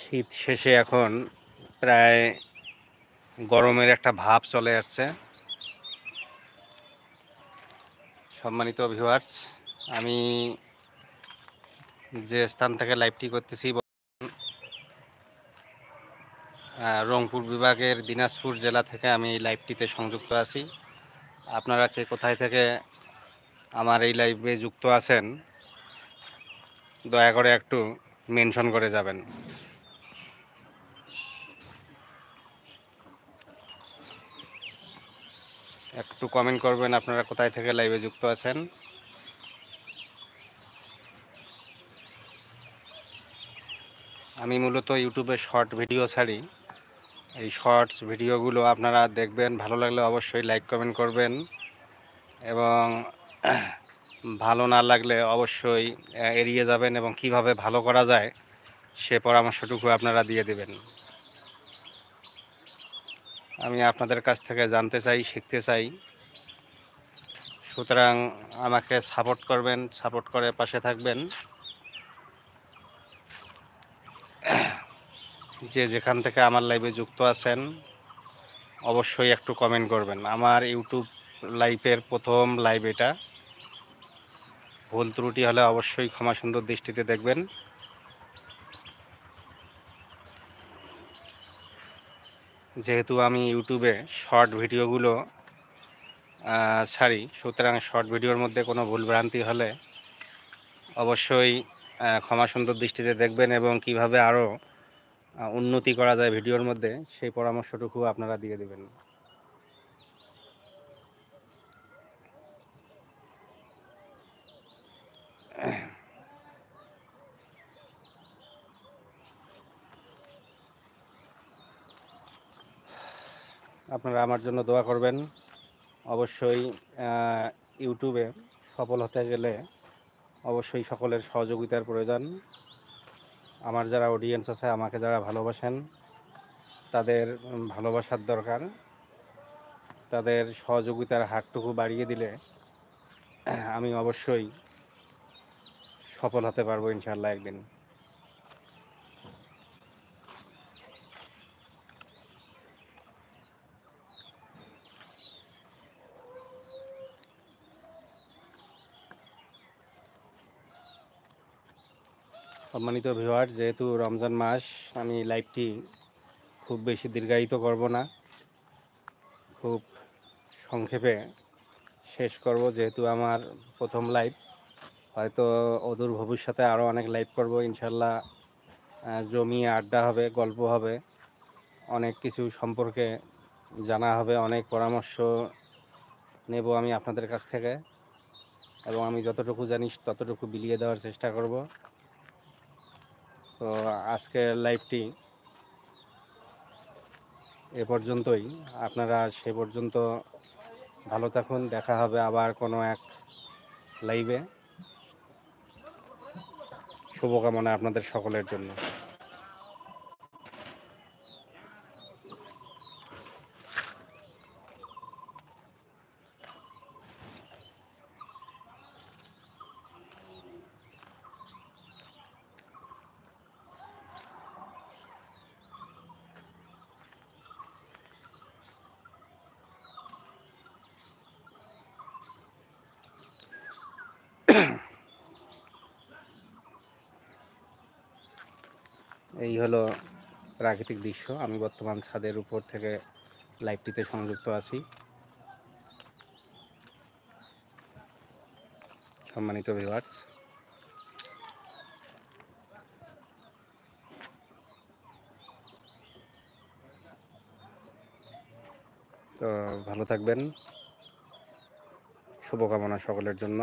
শীত শেষে এখন প্রায় গরমের একটা ভাব চলে আসছে। সম্মানিত ভিউয়ার্স, আমি যে স্থান থেকে লাইভটি করতেছি রংপুর বিভাগের দিনাজপুর জেলা থেকে আমি এই লাইভটিতে সংযুক্ত আছি। আপনারা কে কোথায় থেকে আমার এই লাইভে যুক্ত আছেন দয়া করে একটু মেনশন করে যাবেন। একটু কমেন্ট করবেন আপনারা কোথায় থেকে লাইভে যুক্ত আছেন। আমি মূলত ইউটিউবে শর্ট ভিডিও ছাড়ি। এই শর্টস ভিডিওগুলো আপনারা দেখবেন, ভালো লাগলে অবশ্যই লাইক কমেন্ট করবেন এবং ভালো না লাগলে অবশ্যই এড়িয়ে যাবেন এবং কিভাবে ভালো করা যায় সে পরামর্শটুকু আপনারা দিয়ে দেবেন। আমি আপনাদের কাছ থেকে জানতে চাই, শিখতে চাই, সুতরাং আমাকে সাপোর্ট করবেন, সাপোর্ট করে পাশে থাকবেন। যে যেখান থেকে আমার লাইভে যুক্ত আছেন অবশ্যই একটু কমেন্ট করবেন। আমার ইউটিউব লাইভের প্রথম লাইভ এটা, ভুল ত্রুটি হলে অবশ্যই ক্ষমা সুন্দর দৃষ্টিতে দেখবেন। যেহেতু আমি ইউটিউবে শর্ট ভিডিওগুলো ছাড়ি, সুতরাং শর্ট ভিডিওর মধ্যে কোনো ভুলভ্রান্তি হলে অবশ্যই ক্ষমা সুন্দর দৃষ্টিতে দেখবেন এবং কিভাবে আরও উন্নতি করা যায় ভিডিওর মধ্যে সেই পরামর্শটুকু আপনারা দিয়ে দেবেন। আপনারা আমার জন্য দোয়া করবেন। অবশ্যই ইউটিউবে সফল হতে গেলে অবশ্যই সকলের সহযোগিতার প্রয়োজন। আমার যারা অডিয়েন্স আছে, আমাকে যারা ভালোবাসেন, তাদের ভালোবাসার দরকার। তাদের সহযোগিতার হাতটুকু বাড়িয়ে দিলে আমি অবশ্যই সফল হতে পারবো ইনশাআল্লাহ একদিন। সম্মানিত ভিউয়ার, যেহেতু রমজান মাস, আমি লাইভটি খুব বেশি দীর্ঘায়িত করব না, খুব সংক্ষেপে শেষ করব। যেহেতু আমার প্রথম লাইভ, হয়তো অদূর ভবিষ্যতে আরও অনেক লাইভ করব ইনশাল্লাহ। জমিয়ে আড্ডা হবে, গল্প হবে, অনেক কিছু সম্পর্কে জানা হবে, অনেক পরামর্শ নেব আমি আপনাদের কাছ থেকে এবং আমি যতটুকু জানি ততটুকু বিলিয়ে দেওয়ার চেষ্টা করব। তো আজকের লাইভটি এ পর্যন্তই। আপনারা সে পর্যন্ত ভালো থাকুন। দেখা হবে আবার কোনো এক লাইভে। শুভকামনা আপনাদের সকলের জন্য। এই হলো প্রাকৃতিক দৃশ্য। আমি বর্তমান ছাদের উপর থেকে লাইভটিতে সংযুক্ত আছি। সম্মানিত ভিউয়ার্স, তো ভালো থাকবেন। শুভকামনা সকলের জন্য।